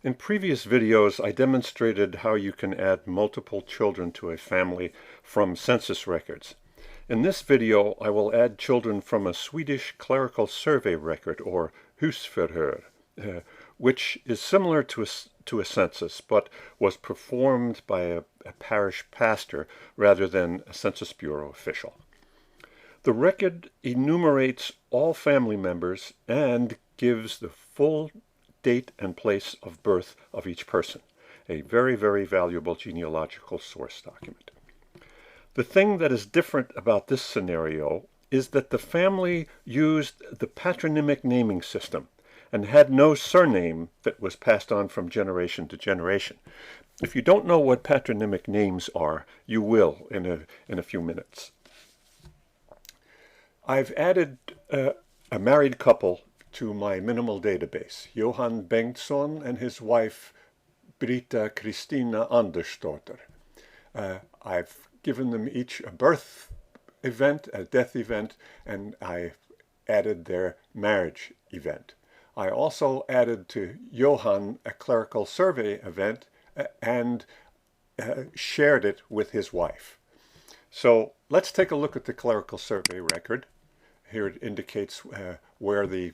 In previous videos, I demonstrated how you can add multiple children to a family from census records. In this video, I will add children from a Swedish clerical survey record, or husförhör, which is similar to a census, but was performed by a parish pastor rather than a Census Bureau official. The record enumerates all family members and gives the full date and place of birth of each person, a very, very valuable genealogical source document. The thing that is different about this scenario is that the family used the patronymic naming system and had no surname that was passed on from generation to generation. If you don't know what patronymic names are, you will in a few minutes. I've added a married couple to my minimal database, Johan Bengtsson and his wife Britta Kristina Andersdotter. I've given them each a birth event, a death event, and I added their marriage event. I also added to Johan a clerical survey event and shared it with his wife. So let's take a look at the clerical survey record. Here it indicates where the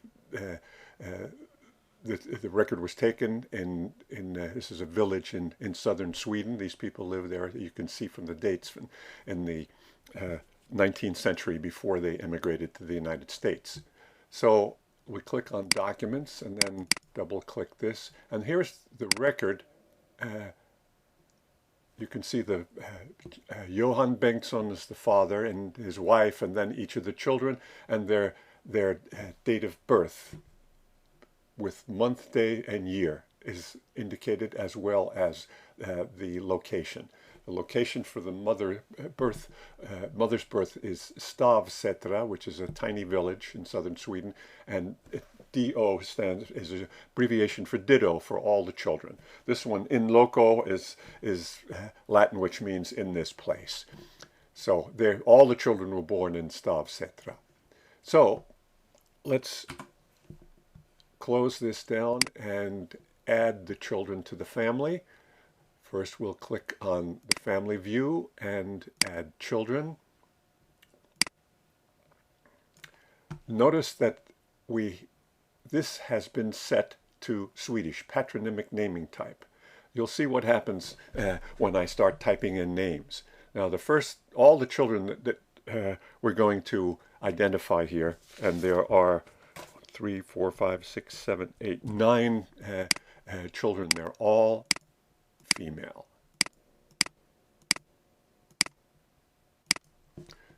record was taken in this is a village in southern Sweden. These people live there. You can see from the dates in the 19th century before they immigrated to the United States. So we click on Documents and then double click this. And here's the record. You can see the Johan Bengtsson is the father and his wife, and then each of the children and their date of birth with month, day, and year is indicated, as well as the location. The location for the mother's birth is Stavsätra, which is a tiny village in southern Sweden, and DO is an abbreviation for ditto for all the children. This one, in loco, is Latin, which means in this place. So all the children were born in Stavsätra. So let's close this down and add the children to the family. First, we'll click on the family view and add children. Notice that this has been set to Swedish, patronymic naming type. You'll see what happens when I start typing in names. Now, all the children that we're going to identify here, and there are 3, 4, 5, 6, 7, 8, 9 children. They're all female.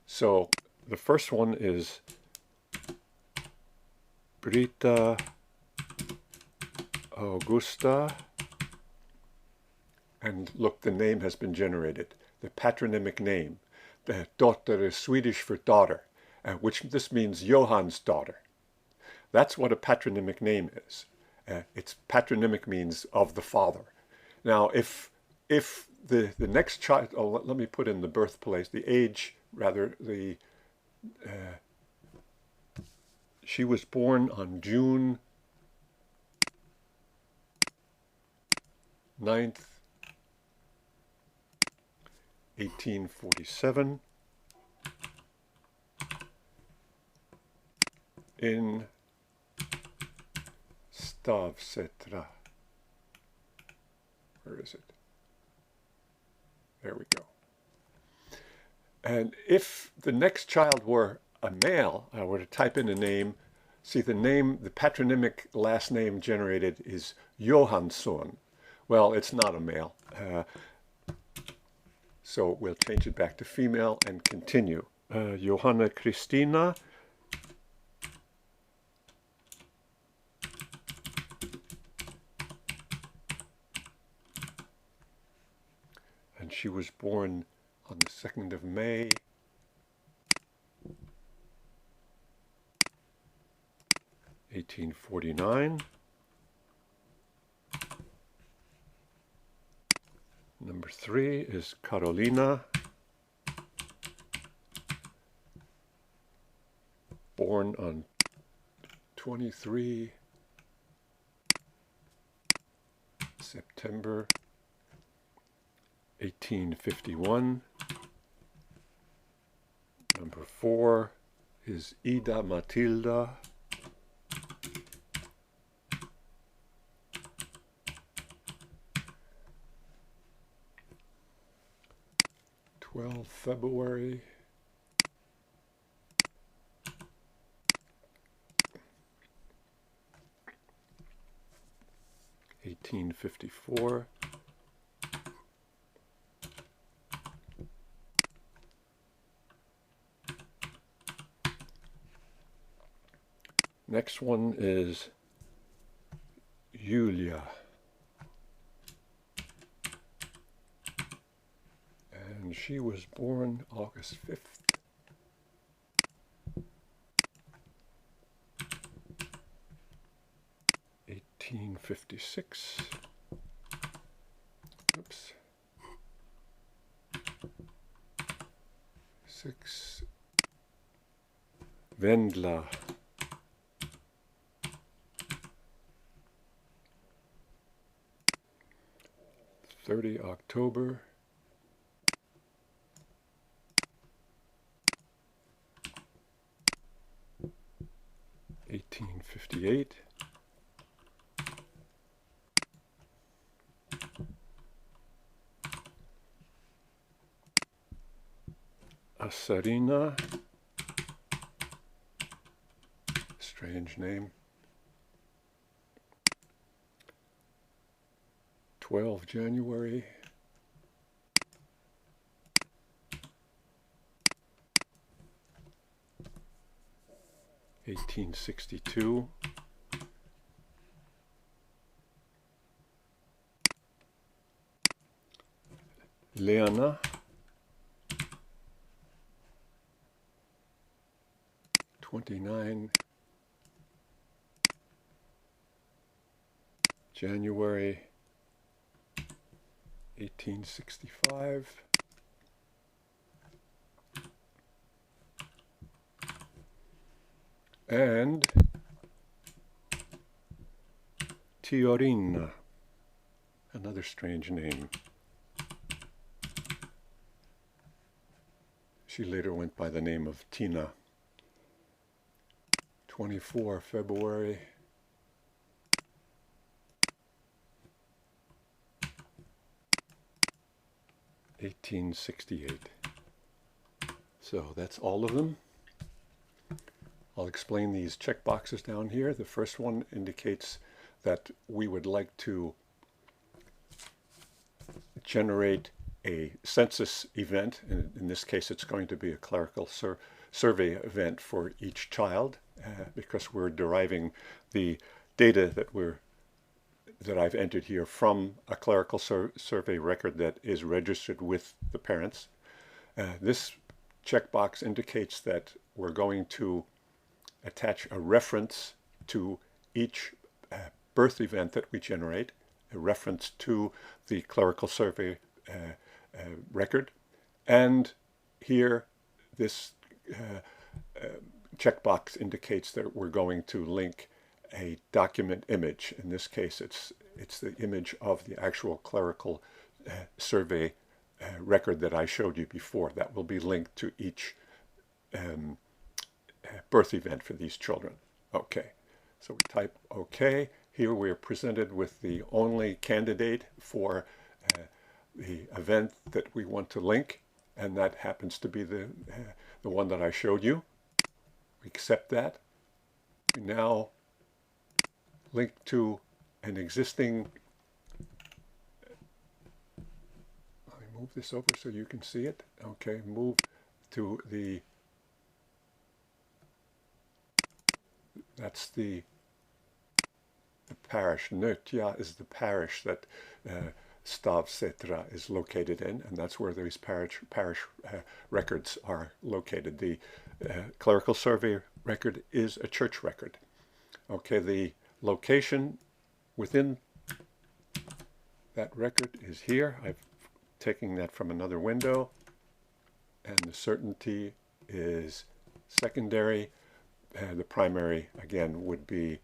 So the first one is Britta Augusta, and look, the name has been generated. The patronymic name. The dotter is Swedish for daughter, which this means Johan's daughter. That's what a patronymic name is. It's patronymic means of the father. Now, if the next child, let me put in the birthplace, the age, rather, she was born on June 9th, 1847, in Stavsätra. Where is it? There we go. And if the next child were a male, I were to type in a name, see the patronymic last name generated is Johansson. Well, it's not a male. So we'll change it back to female and continue. Johanna Kristina. And she was born on the 2nd of May, 1849. Number 3 is Carolina, born on 23 September 1851. Number 4 is Ida Matilda. February 1854. Next one is Julia. And she was born August 5th. (1856). Oops. 6. Wendla. 30 October 1858. Asarina, strange name. 12 January 1862. Leona, 29 January 1865. And Tiorina, another strange name. She later went by the name of Tina. 24 February 1868. So that's all of them. I'll explain these check boxes down here. The first one indicates that we would like to generate a census event. In this case, it's going to be a clerical survey event for each child because we're deriving the data that I've entered here from a clerical survey record that is registered with the parents. This checkbox indicates that we're going to attach a reference to each birth event that we generate, a reference to the clerical survey record. And here this checkbox indicates that we're going to link a document image. In this case, it's the image of the actual clerical survey record that I showed you before. That will be linked to each birth event for these children. Okay, so we type OK. Here we are presented with the only candidate for the event that we want to link, and that happens to be the one that I showed you. We accept that. We now link to an existing, let me move this over so you can see it. Okay, move to that's the parish. Nötja is the parish that Stavsetra is located in, and that's where these parish records are located. The clerical survey record is a church record. Okay, the location within that record is here. I'm taking that from another window, and the certainty is secondary. The primary, again, would be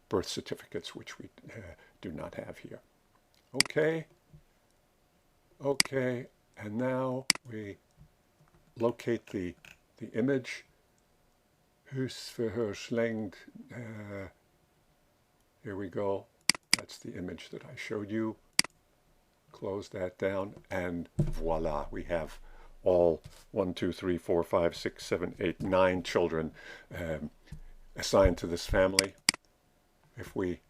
birth certificates, which we do not have here. Okay, okay, and now we locate the image. Husverhörslengd. Here we go. That's the image that I showed you. Close that down, and voila, we have all 1, 2, 3, 4, 5, 6, 7, 8, 9 children assigned to this family. If we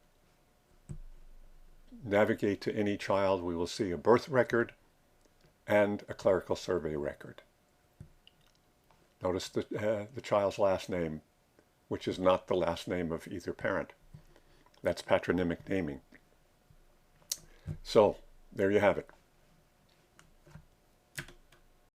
navigate to any child, we will see a birth record and a clerical survey record. Notice the child's last name, which is not the last name of either parent. That's patronymic naming. So there you have it.